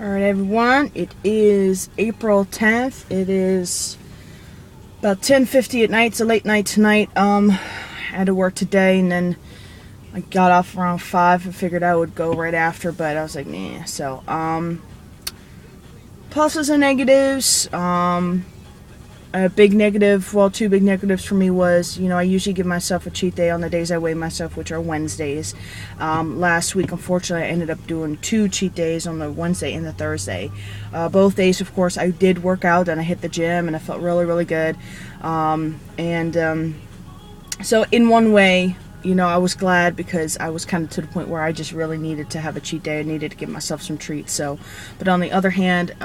Alright everyone, it is April 10th. It is about 10:50 at night. It's a late night tonight. I had to work today and then I got off around 5 and figured I would go right after, but I was like, nah. So, pluses and negatives. A big negative, well, two big negatives for me was, I usually give myself a cheat day on the days I weigh myself, which are Wednesdays. Last week, unfortunately, I ended up doing 2 cheat days on the Wednesday and the Thursday. Both days, of course, I did work out and I hit the gym and I felt really, really good. So in one way, I was glad because I was kind of to the point where I just really needed to have a cheat day. I needed to give myself some treats. So, but on the other hand,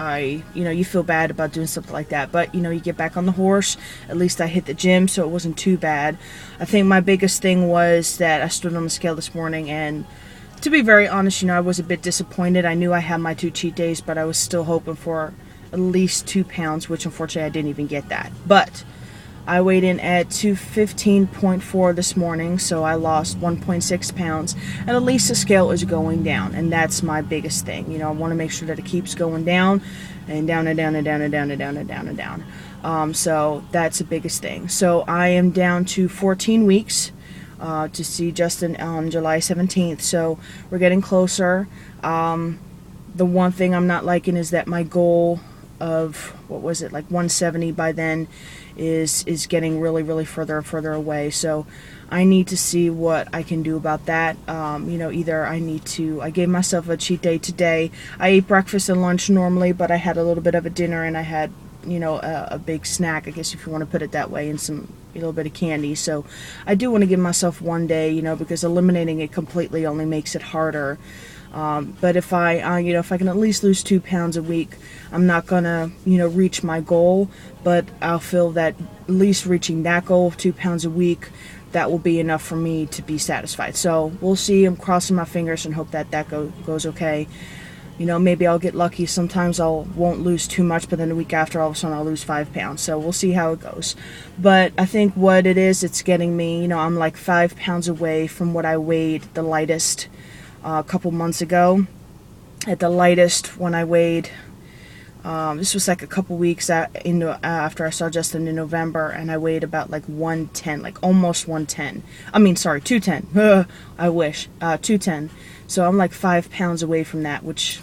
you feel bad about doing something like that. But, you get back on the horse. At least I hit the gym, so it wasn't too bad. I think my biggest thing was that I stood on the scale this morning and to be very honest, I was a bit disappointed. I knew I had my 2 cheat days, but I was still hoping for at least 2 pounds, which unfortunately I didn't even get that. But I weighed in at 215.4 this morning, so I lost 1.6 pounds, and at least the scale is going down, and that's my biggest thing. I want to make sure that it keeps going down, and down, and down, and down, and down, and down, and down, and down. So that's the biggest thing. So I am down to 14 weeks to see Justin on July 17th, so we're getting closer. The one thing I'm not liking is that my goal of, like 170 by then is getting really, really further and further away. So I need to see what I can do about that. Either I gave myself a cheat day today. I ate breakfast and lunch normally, but I had a little bit of a dinner and I had, a big snack, I guess if you want to put it that way, and a little bit of candy. So I do want to give myself one day, because eliminating it completely only makes it harder. But if if I can at least lose 2 pounds a week, I'm not gonna, reach my goal, but I'll feel that at least reaching that goal of 2 pounds a week, that will be enough for me to be satisfied. So we'll see. I'm crossing my fingers and hope that goes okay. Maybe I'll get lucky. Sometimes won't lose too much, but then the week after, all of a sudden, I'll lose 5 pounds. So we'll see how it goes. But I think what it is, it's getting me, I'm like 5 pounds away from what I weighed the lightest a couple months ago. At the lightest, when I weighed, this was like a couple weeks after I saw Justin in November, and I weighed about like 110, like almost 110. 210. I wish. 210. So I'm like 5 pounds away from that, which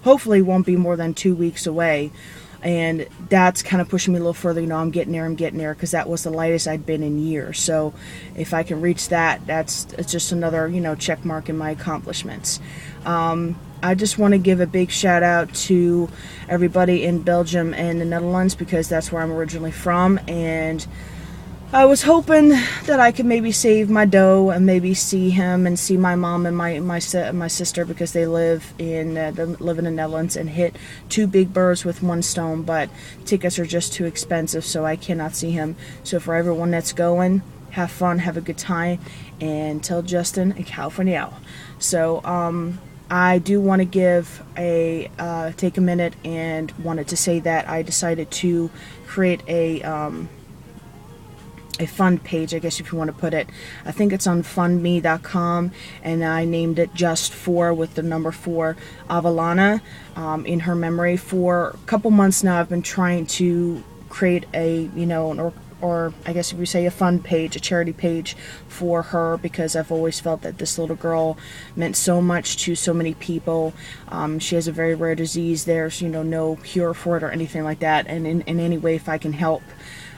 hopefully won't be more than 2 weeks away. And that's kind of pushing me a little further. I'm getting there, because that was the lightest I'd been in years. So if I can reach that, it's just another, check mark in my accomplishments. I just want to give a big shout out to everybody in Belgium and the Netherlands, because that's where I'm originally from, and I was hoping that I could maybe save my dough and maybe see him and see my mom and my sister, because they live in the Netherlands, and hit 2 big birds with 1 stone. But tickets are just too expensive, so I cannot see him. So for everyone that's going, have fun, have a good time, and tell Justin a California. So I do want to take a minute and wanted to say that I decided to create a fund page, I guess if you want to put it. I think it's on fundme.com, and I named it Just For, with the number 4, Avalanna, in her memory. For a couple months now, I've been trying to create or I guess if you say a fund page, a charity page for her, because I've always felt that this little girl meant so much to so many people. She has a very rare disease. There's, no cure for it or anything like that. And in any way, if I can help,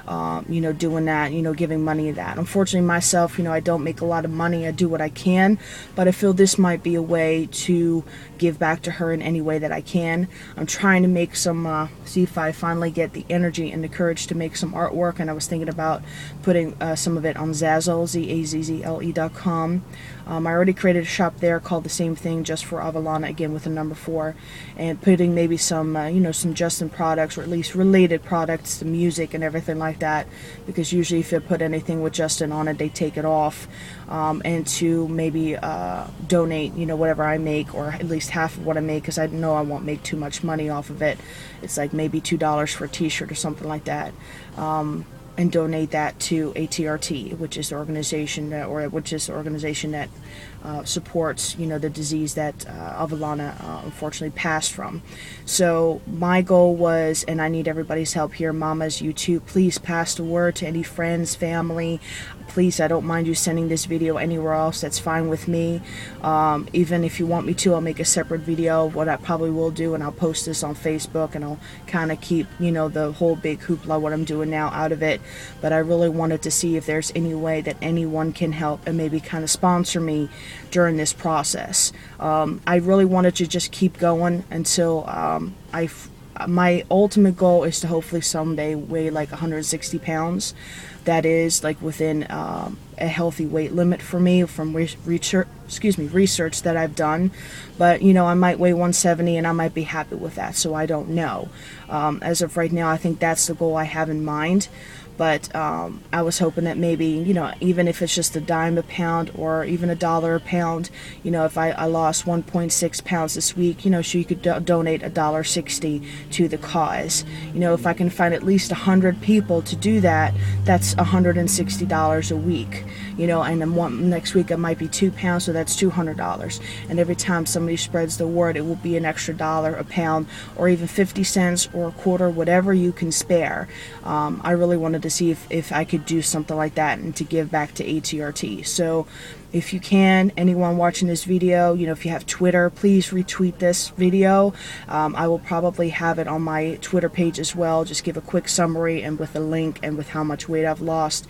doing that, giving money to that. Unfortunately, myself, I don't make a lot of money. I do what I can, but I feel this might be a way to give back to her in any way that I can. I'm trying to make some, see if I finally get the energy and the courage to make some artwork, and I was thinking about putting some of it on Zazzle, Zazzle.com. I already created a shop there called the same thing, Just For Avalanna, again with the number 4, and putting maybe some, some Justin products, or at least related products, the music and everything like that, because usually if you put anything with Justin on it, they take it off, and to maybe donate, whatever I make, or at least half of what I make, because I know I won't make too much money off of it. It's like maybe $2 for a t-shirt or something like that. and donate that to ATRT, which is the organization that, supports, you know, the disease that Avalanna unfortunately passed from. So my goal was, and I need everybody's help here, mamas, you too, please pass the word to any friends, family. Please, I don't mind you sending this video anywhere else. That's fine with me. Even if you want me to, I'll make a separate video of what I probably will do, and I'll post this on Facebook, and I'll kind of keep, you know, the whole big hoopla, what I'm doing now, out of it. But I really wanted to see if there's any way that anyone can help and maybe kind of sponsor me during this process. I really wanted to just keep going until my ultimate goal is to hopefully someday weigh like 160 pounds. That is like within a healthy weight limit for me from research that I've done. But you know, I might weigh 170 and I might be happy with that, so I don't know. As of right now, I think that's the goal I have in mind. But I was hoping that maybe, you know, even if it's just a dime a pound or even $1 a pound, you know, if I lost 1.6 pounds this week, you know, so you could donate $1.60 to the cause. You know, if I can find at least 100 people to do that, that's $160 a week. You know, and then next week it might be 2 pounds, so that's $200. And every time somebody spreads the word, it will be an extra $1 a pound, or even 50 cents or a quarter, whatever you can spare. I really wanted to see if I could do something like that and to give back to ATRT. So if you can, anyone watching this video, you know, if you have Twitter, please retweet this video. I will probably have it on my Twitter page as well. Just give a quick summary and with a link and with how much weight I've lost.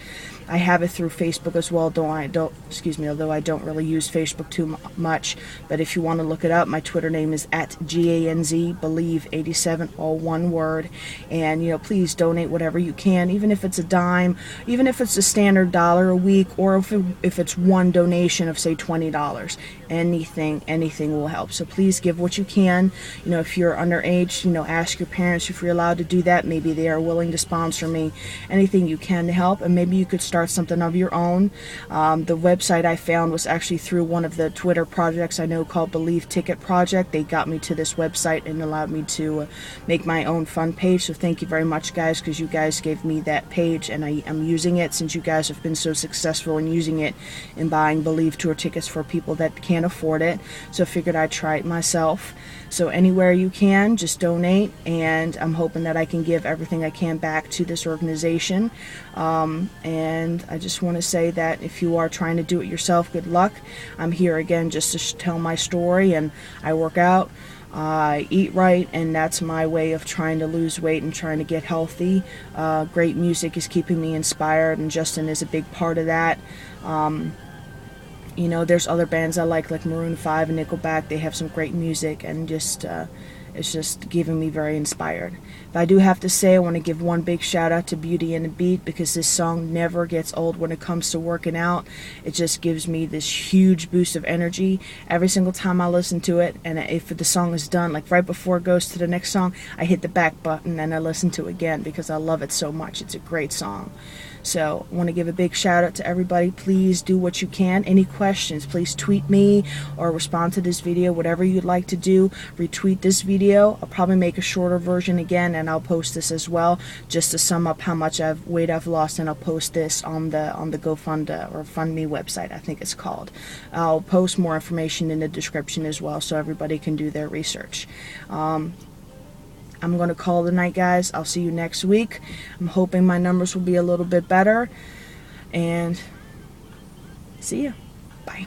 I have it through Facebook as well, although I don't really use Facebook too much. But if you want to look it up, my Twitter name is @GANZ Believe 87, all one word. And you know, please donate whatever you can, even if it's a dime, even if it's a standard $1 a week, or if it's one donation of say $20. Anything will help. So please give what you can. You know, if you're underage, you know, ask your parents if you're allowed to do that. Maybe they are willing to sponsor me. Anything you can to help, and maybe you could start something of your own. The website I found was actually through one of the Twitter projects I know called Believe Ticket Project. They got me to this website and allowed me to make my own fund page. So thank you very much, guys, because you guys gave me that page, and I'm using it since you guys have been so successful in using it in buying Believe tour tickets for people that can't afford it. So I figured I'd try it myself. So anywhere you can, just donate, and I'm hoping that I can give everything I can back to this organization. And I just want to say that if you are trying to do it yourself, good luck. I'm here again just to tell my story, and I work out, I eat right, and that's my way of trying to lose weight and trying to get healthy. Great music is keeping me inspired, and Justin is a big part of that. You know, there's other bands I like Maroon 5 and Nickelback. They have some great music, and just it's just giving me very inspired. But I do have to say, I want to give one big shout out to Beauty and the Beat, because this song never gets old when it comes to working out. It just gives me this huge boost of energy every single time I listen to it. And if the song is done, like right before it goes to the next song, I hit the back button and I listen to it again because I love it so much. It's a great song. So I want to give a big shout out to everybody. Please do what you can. Any questions, please tweet me or respond to this video, whatever you'd like to do. Retweet this video. I'll probably make a shorter version again, and I'll post this as well, just to sum up how much weight I've lost, and I'll post this on the GoFund or Fund Me website, I think it's called. I'll post more information in the description as well, so everybody can do their research. I'm going to call it a night, guys. I'll see you next week. I'm hoping my numbers will be a little bit better. And see ya. Bye.